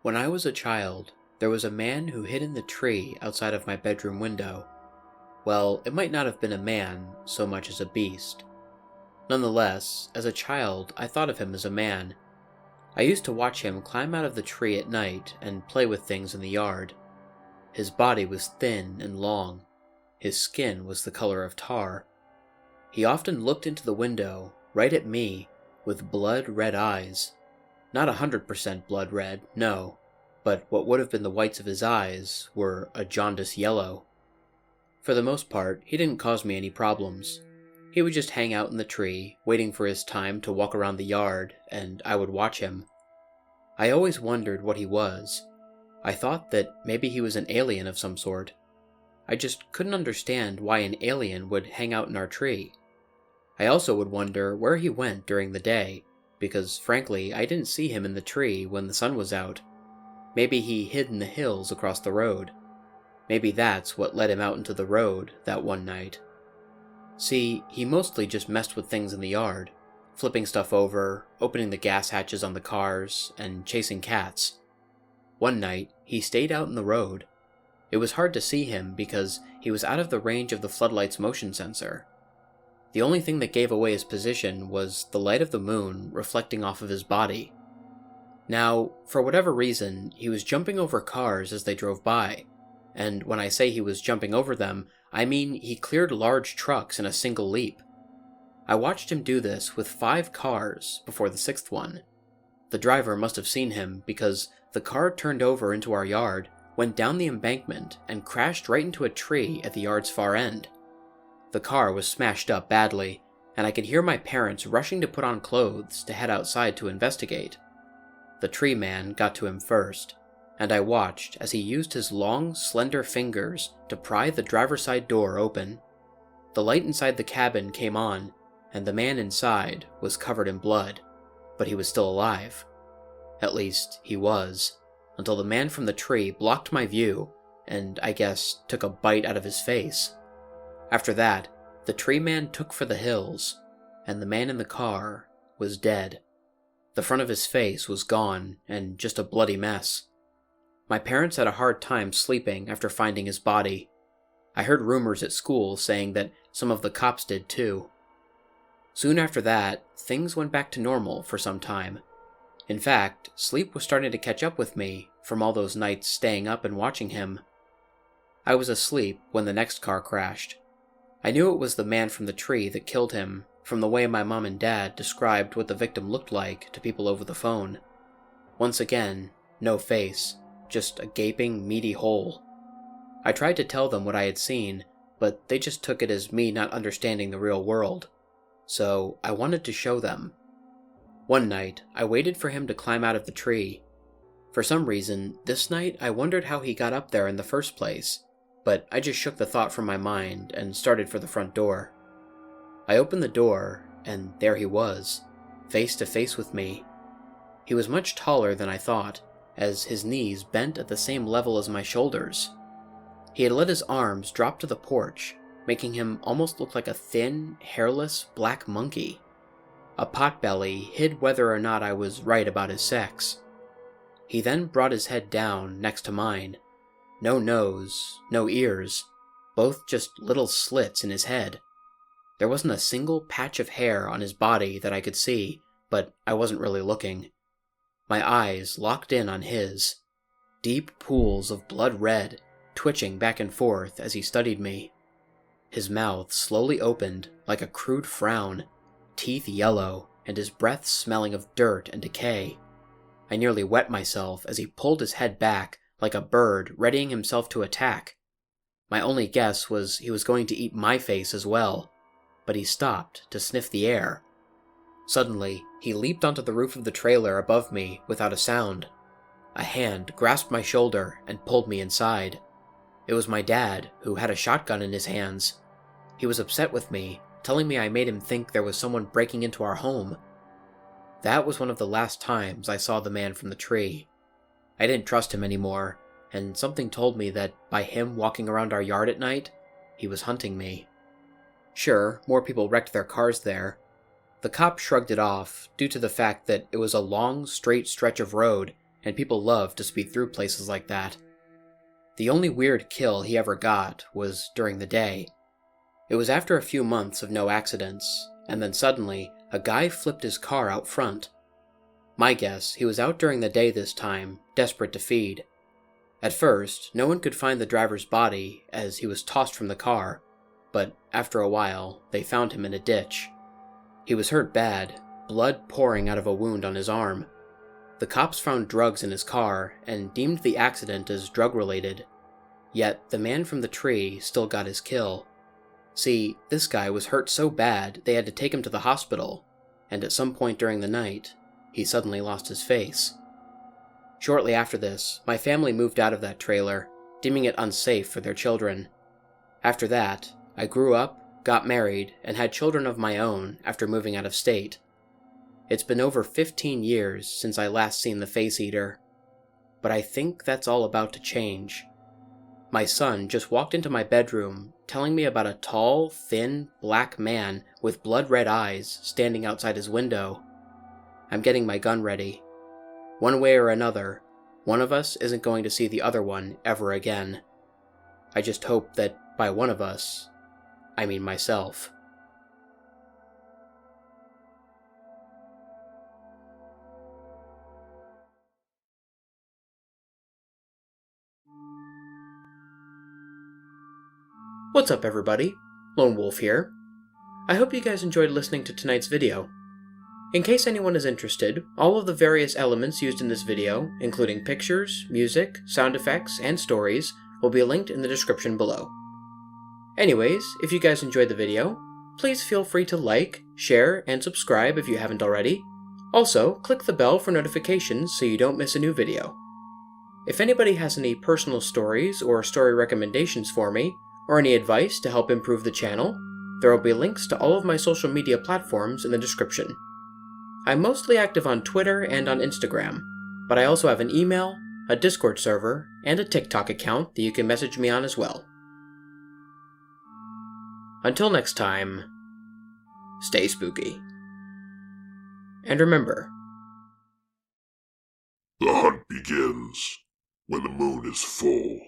When I was a child, there was a man who hid in the tree outside of my bedroom window. Well, it might not have been a man so much as a beast. Nonetheless, as a child, I thought of him as a man. I used to watch him climb out of the tree at night and play with things in the yard. His body was thin and long. His skin was the color of tar. He often looked into the window, right at me, with blood-red eyes. Not 100% blood red, no, but what would have been the whites of his eyes were a jaundiced yellow. For the most part, he didn't cause me any problems. He would just hang out in the tree, waiting for his time to walk around the yard, and I would watch him. I always wondered what he was. I thought that maybe he was an alien of some sort. I just couldn't understand why an alien would hang out in our tree. I also would wonder where he went during the day, because frankly, I didn't see him in the tree when the sun was out. Maybe he hid in the hills across the road. Maybe that's what led him out into the road that one night. See, he mostly just messed with things in the yard, flipping stuff over, opening the gas hatches on the cars, and chasing cats. One night, he stayed out in the road. It was hard to see him because he was out of the range of the floodlight's motion sensor. The only thing that gave away his position was the light of the moon reflecting off of his body. Now, for whatever reason, he was jumping over cars as they drove by, and when I say he was jumping over them, I mean he cleared large trucks in a single leap. I watched him do this with 5 cars before the 6th one. The driver must have seen him because the car turned over into our yard, went down the embankment, and crashed right into a tree at the yard's far end. The car was smashed up badly, and I could hear my parents rushing to put on clothes to head outside to investigate. The tree man got to him first, and I watched as he used his long, slender fingers to pry the driver's side door open. The light inside the cabin came on, and the man inside was covered in blood, but he was still alive. At least, he was, until the man from the tree blocked my view, and I guess took a bite out of his face. After that, the tree man took for the hills, and the man in the car was dead. The front of his face was gone, and just a bloody mess. My parents had a hard time sleeping after finding his body. I heard rumors at school saying that some of the cops did too. Soon after that, things went back to normal for some time. In fact, sleep was starting to catch up with me from all those nights staying up and watching him. I was asleep when the next car crashed. I knew it was the man from the tree that killed him from the way my mom and dad described what the victim looked like to people over the phone. Once again, no face, just a gaping, meaty hole. I tried to tell them what I had seen, but they just took it as me not understanding the real world. So I wanted to show them. One night, I waited for him to climb out of the tree. For some reason, this night I wondered how he got up there in the first place, but I just shook the thought from my mind and started for the front door. I opened the door, and there he was, face to face with me. He was much taller than I thought, as his knees bent at the same level as my shoulders. He had let his arms drop to the porch, making him almost look like a thin, hairless black monkey. A potbelly hid whether or not I was right about his sex. He then brought his head down next to mine. No nose, no ears, both just little slits in his head. There wasn't a single patch of hair on his body that I could see, but I wasn't really looking. My eyes locked in on his, deep pools of blood red, twitching back and forth as he studied me. His mouth slowly opened like a crude frown, teeth yellow, and his breath smelling of dirt and decay. I nearly wet myself as he pulled his head back like a bird readying himself to attack. My only guess was he was going to eat my face as well, but he stopped to sniff the air. Suddenly, he leaped onto the roof of the trailer above me without a sound. A hand grasped my shoulder and pulled me inside. It was my dad, who had a shotgun in his hands. He was upset with me, telling me I made him think there was someone breaking into our home. That was one of the last times I saw the man from the tree. I didn't trust him anymore, and something told me that by him walking around our yard at night, he was hunting me. Sure, more people wrecked their cars there. The cop shrugged it off due to the fact that it was a long, straight stretch of road, and people love to speed through places like that. The only weird kill he ever got was during the day. It was after a few months of no accidents, and then suddenly, a guy flipped his car out front. My guess, he was out during the day this time, desperate to feed. At first, no one could find the driver's body as he was tossed from the car, but after a while, they found him in a ditch. He was hurt bad, blood pouring out of a wound on his arm. The cops found drugs in his car and deemed the accident as drug-related. Yet, the man from the tree still got his kill. See, this guy was hurt so bad they had to take him to the hospital, and at some point during the night, he suddenly lost his face. Shortly after this, my family moved out of that trailer, deeming it unsafe for their children. After that, I grew up, got married, and had children of my own after moving out of state. It's been over 15 years since I last seen the Face Eater, but I think that's all about to change. My son just walked into my bedroom telling me about a tall, thin, black man with blood-red eyes standing outside his window. I'm getting my gun ready. One way or another, one of us isn't going to see the other one ever again. I just hope that by one of us, I mean myself. What's up everybody? Lone Wolf here. I hope you guys enjoyed listening to tonight's video. In case anyone is interested, all of the various elements used in this video, including pictures, music, sound effects, and stories, will be linked in the description below. Anyways, if you guys enjoyed the video, please feel free to like, share, and subscribe if you haven't already. Also, click the bell for notifications so you don't miss a new video. If anybody has any personal stories or story recommendations for me, or any advice to help improve the channel, there will be links to all of my social media platforms in the description. I'm mostly active on Twitter and on Instagram, but I also have an email, a Discord server, and a TikTok account that you can message me on as well. Until next time, stay spooky. And remember, the hunt begins when the moon is full.